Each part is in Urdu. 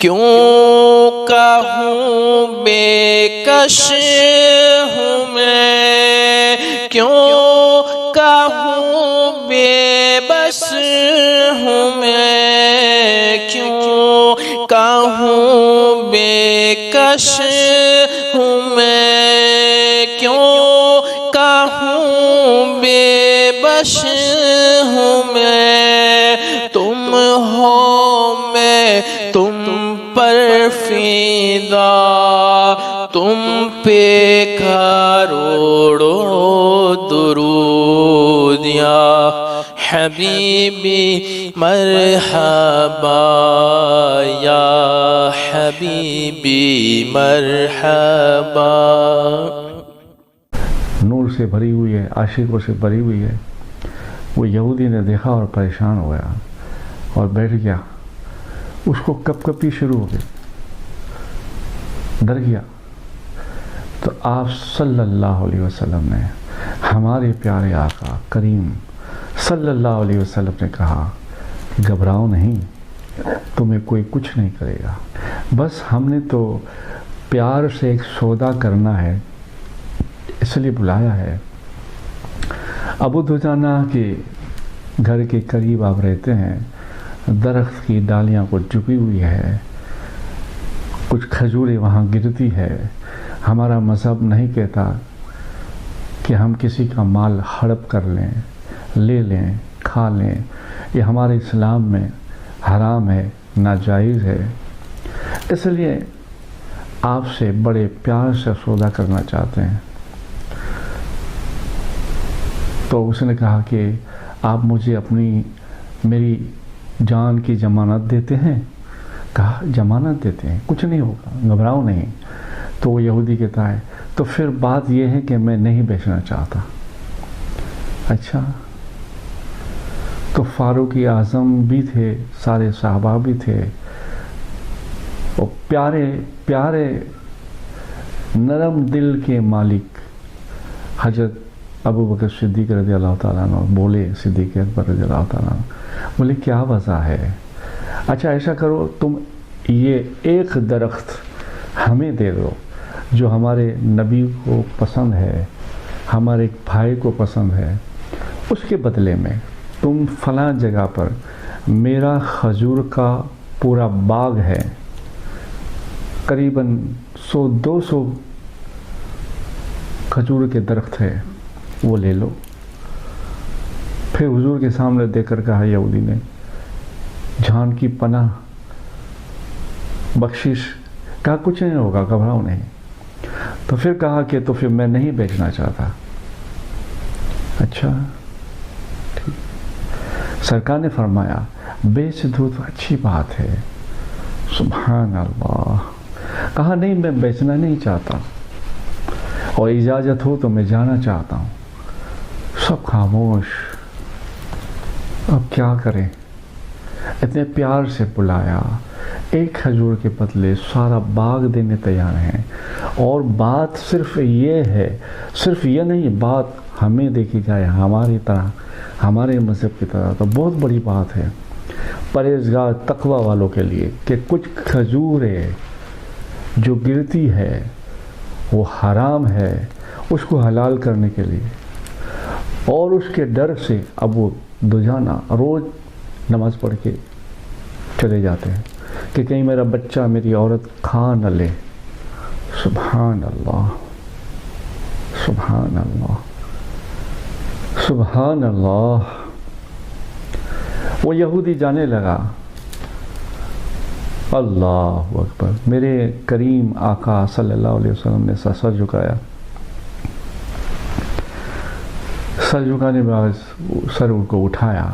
کیوں کہوں بے کش ہوں میں، کیوں کہوں بے بس ہوں میں، کیوں کہوں بے کش ہوں میں، کیوں کہوں بے بس ہوں میں، تم ہو میں تم پر فدا، تم پہ کروڑوں درود یا حبیبی مرحبا، یا حبیبی مرحبا۔ نور سے بھری ہوئی ہے، عاشقوں سے بھری ہوئی ہے۔ وہ یہودی نے دیکھا اور پریشان ہو گیا اور بیٹھ گیا، اس کو کپ کپی شروع ہو گئی، ڈر گیا۔ تو آپ صلی اللہ علیہ وسلم نے، ہمارے پیارے آقا کریم صلی اللہ علیہ وسلم نے کہا، گھبراؤ نہیں، تمہیں کوئی کچھ نہیں کرے گا، بس ہم نے تو پیار سے ایک سودا کرنا ہے، اس لیے بلایا ہے۔ ابو دجانہ کے گھر کے قریب آپ رہتے ہیں، درخت کی ڈالیاں کو جھکی ہوئی ہے، کچھ کھجوریں وہاں گرتی ہے۔ ہمارا مذہب نہیں کہتا کہ ہم کسی کا مال ہڑپ کر لیں، لے لیں، کھا لیں، یہ ہمارے اسلام میں حرام ہے، ناجائز ہے۔ اس لیے آپ سے بڑے پیار سے سودا کرنا چاہتے ہیں۔ تو اس نے کہا کہ آپ مجھے میری جان کی ضمانت دیتے ہیں؟ کہا ضمانت دیتے ہیں، کچھ نہیں ہوگا، گھبراؤ نہیں۔ تو وہ یہودی کہتا ہے تو پھر بات یہ ہے کہ میں نہیں بیچنا چاہتا۔ اچھا، تو فاروق اعظم بھی تھے، سارے صحابہ بھی تھے، اور پیارے پیارے نرم دل کے مالک حضرت ابو بکر صدیق رضی اللہ تعالیٰ عنہ بولے، صدیق اکبر رضی اللہ تعالیٰ عنہ بولے، کیا وجہ ہے؟ اچھا ایسا کرو، تم یہ ایک درخت ہمیں دے دو جو ہمارے نبی کو پسند ہے، ہمارے بھائی کو پسند ہے، اس کے بدلے میں تم فلاں جگہ پر میرا کھجور کا پورا باغ ہے، قریباً 100-200 کھجور کے درخت ہے، وہ لے لو۔ پھر حضور کے سامنے دے کر کہا یہودی نے، جان کی پناہ، بخشش، کہا کچھ نہیں ہوگا، گھبراؤ نہیں۔ تو پھر کہا کہ تو پھر میں نہیں بیچنا چاہتا۔ اچھا ٹھیک۔ سرکار نے فرمایا بیچ دو تو اچھی بات ہے، سبحان اللہ۔ کہا نہیں، میں بیچنا نہیں چاہتا، اور اجازت ہو تو میں جانا چاہتا ہوں۔ سب خاموش، اب کیا کریں؟ اتنے پیار سے بلایا، ایک کھجور کے بدلے سارا باغ دینے تیار ہیں، اور بات صرف یہ ہے، صرف یہ نہیں، بات ہمیں دیکھی جائے ہماری طرح، ہمارے مذہب کی طرح، تو بہت بڑی بات ہے پرہیزگار تقوی والوں کے لیے کہ کچھ کھجوریں جو گرتی ہے وہ حرام ہے، اس کو حلال کرنے کے لیے۔ اور اس کے ڈر سے ابو دجانہ روز نماز پڑھ کے چلے جاتے ہیں کہ کہیں میرا بچہ، میری عورت کھا نہ لے۔ سبحان اللہ، سبحان اللہ، سبحان اللہ۔ وہ یہودی جانے لگا، اللہ اکبر، میرے کریم آقا صلی اللہ علیہ وسلم نے سر جھکایا، سر جھکانے کے بعد سر ان کو اٹھایا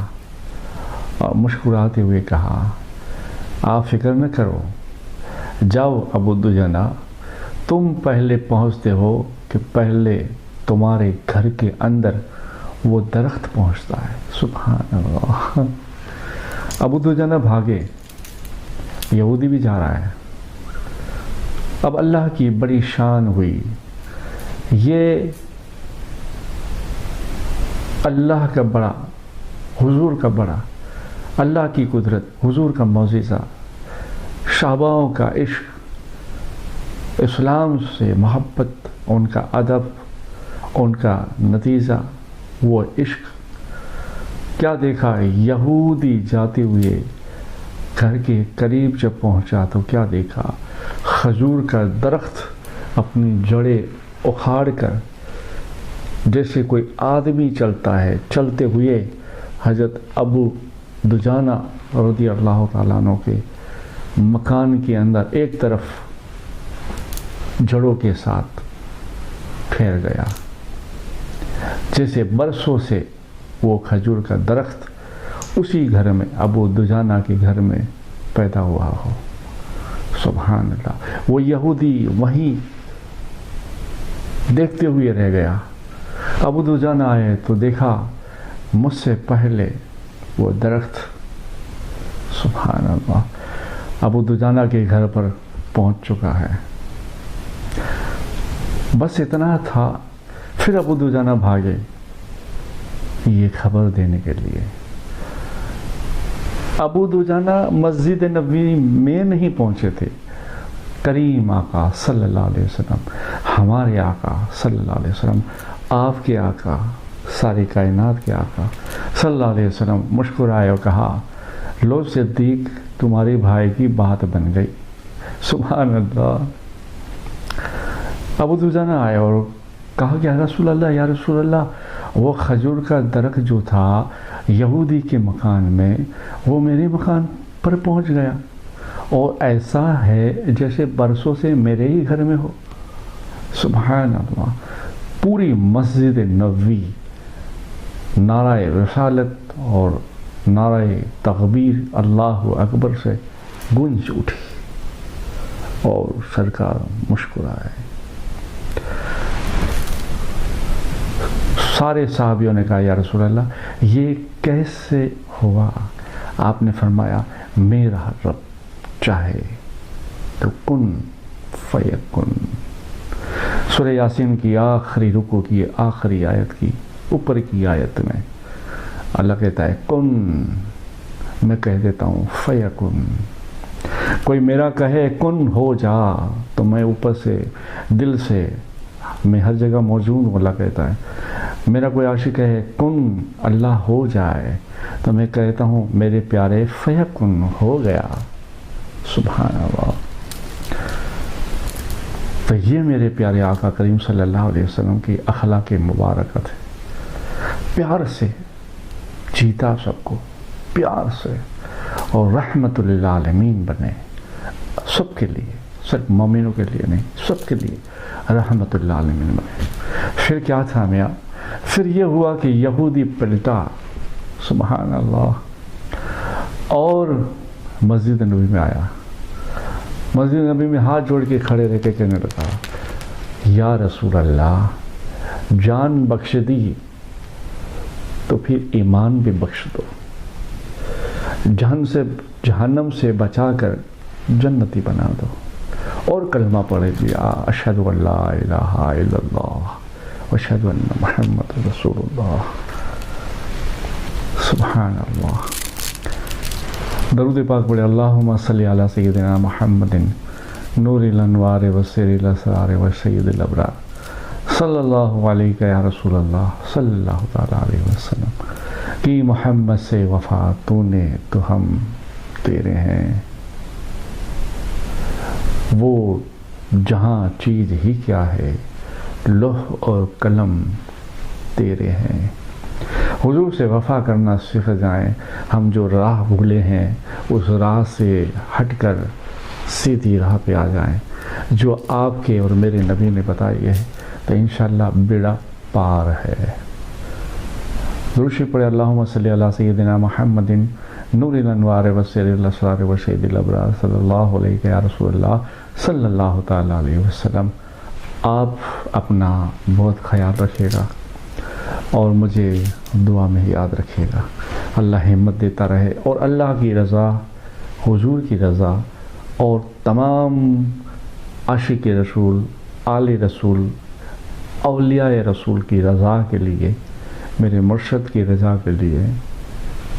اور مسکراتے ہوئے کہا، آپ فکر نہ کرو، جاؤ ابو دجانہ، تم پہلے پہنچتے ہو کہ پہلے تمہارے گھر کے اندر وہ درخت پہنچتا ہے۔ سبحان اللہ۔ ابو دجانہ بھاگے، یہودی بھی جا رہا ہے۔ اب اللہ کی بڑی شان ہوئی، یہ اللہ کا بڑا، حضور کا بڑا، اللہ کی قدرت، حضور کا معجزہ، صحاباؤں کا عشق، اسلام سے محبت، ان کا ادب، ان کا نتیجہ وہ عشق۔ کیا دیکھا؟ یہودی جاتے ہوئے گھر کے قریب جب پہنچا تو کیا دیکھا؟ کھجور کا درخت اپنی جڑیں اکھاڑ کر جیسے کوئی آدمی چلتا ہے، چلتے ہوئے حضرت ابو دجانہ رضی اللہ تعالیٰ عنہ کے مکان کے اندر ایک طرف جڑوں کے ساتھ پھیر گیا، جیسے برسوں سے وہ کھجور کا درخت اسی گھر میں، ابو دجانہ کے گھر میں پیدا ہوا ہو۔ سبحان اللہ۔ وہ یہودی وہیں دیکھتے ہوئے رہ گیا۔ ابو دجانہ آئے تو دیکھا مجھ سے پہلے وہ درخت، سبحان اللہ، ابو دجانہ کے گھر پر پہنچ چکا ہے۔ بس اتنا تھا، پھر ابو دجانہ بھاگے یہ خبر دینے کے لیے۔ ابو دجانہ مسجد نبوی میں نہیں پہنچے تھے، کریم آقا صلی اللہ علیہ وسلم، ہمارے آقا صلی اللہ علیہ وسلم، آپ کے آقا، ساری کائنات کے آقا صلی اللہ علیہ وسلم مسکرائے اور کہا لو صدیق تمہارے بھائی کی بات بن گئی۔ سبحان اللہ۔ ابو دجانہ آئے اور کہا کہ یا رسول اللہ وہ کھجور کا درخت جو تھا یہودی کے مکان میں وہ میرے مکان پر پہنچ گیا، اور ایسا ہے جیسے برسوں سے میرے ہی گھر میں ہو۔ سبحان اللہ۔ پوری مسجد نبوی نعرہ رسالت اور نعرہ تکبیر اللہ اکبر سے گونج اٹھی اور سرکار مسکرائے۔ سارے صحابیوں نے کہا یا رسول اللہ یہ کیسے ہوا؟ آپ نے فرمایا میرا رب چاہے تو کن فیکن۔ سورہ یاسین کی آخری رکوع کی آخری آیت کی اوپر کی آیت میں اللہ کہتا ہے کن، میں کہہ دیتا ہوں فیکن۔ کوئی میرا کہے کن ہو جا تو میں اوپر سے دل سے میں ہر جگہ موجود ہوں، اللہ کہتا ہے۔ میرا کوئی عاشق کہے کن اللہ ہو جائے تو میں کہتا ہوں میرے پیارے فیکن ہو گیا۔ سبحان اللہ۔ تو یہ میرے پیارے آقا کریم صلی اللہ علیہ وسلم کی اخلاق مبارکت ہے۔ پیار سے جیتا سب کو، پیار سے، اور رحمت للعالمین بنے سب کے لیے، صرف مومنوں کے لیے نہیں، سب کے لیے رحمت للعالمین بنے۔ پھر کیا تھا میاں؟ پھر یہ ہوا کہ یہودی پلٹا، سبحان اللہ، اور مسجد نبی میں آیا۔ مسجد نبی میں ہاتھ جوڑ کے کھڑے رہ کے کہنے لگا یا رسول اللہ جان بخش دی تو پھر ایمان بھی بخش دو، جہنم سے بچا کر جنتی بنا دو، اور کلمہ پڑھے دیا اشہد ان لا الہ الا اللہ واشہد ان محمد رسول اللہ۔ سبحان اللہ۔ درود پاک پڑھے اللہم صلی علی سیدنا محمد نور الانوار وسیر الاسرار وسید الابرار صلی اللہ علیہ یا رسول اللہ صلی اللہ تعالیٰ علیہ وسلم۔ کی محمد سے وفا تو نے تو ہم تیرے ہیں، وہ جہاں چیز ہی کیا ہے لوح اور قلم تیرے ہیں۔ حضور سے وفا کرنا سیکھ جائیں، ہم جو راہ بھولے ہیں اس راہ سے ہٹ کر سیدھی راہ پہ آ جائیں جو آپ کے اور میرے نبی نے بتائی ہے، تو انشاءاللہ بیڑا پار ہے۔ درود شریف پڑھے اللہم صلی علی سیدنا محمد نور الانوار وسیر الاسرار وسید الابرار صلی اللہ علیہ یا رسول اللہ صلی اللہ تعالیٰ علیہ وسلم۔ آپ اپنا بہت خیال رکھیے گا اور مجھے دعا میں یاد رکھیے گا۔ اللہ ہمت دیتا رہے، اور اللہ کی رضا، حضور کی رضا، اور تمام عاشق رسول، آل رسول، اولیاء رسول کی رضا کے لیے، میرے مرشد کی رضا کے لیے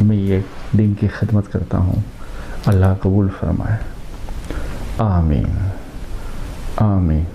میں یہ دین کی خدمت کرتا ہوں۔ اللہ قبول فرمائے۔ آمین آمین.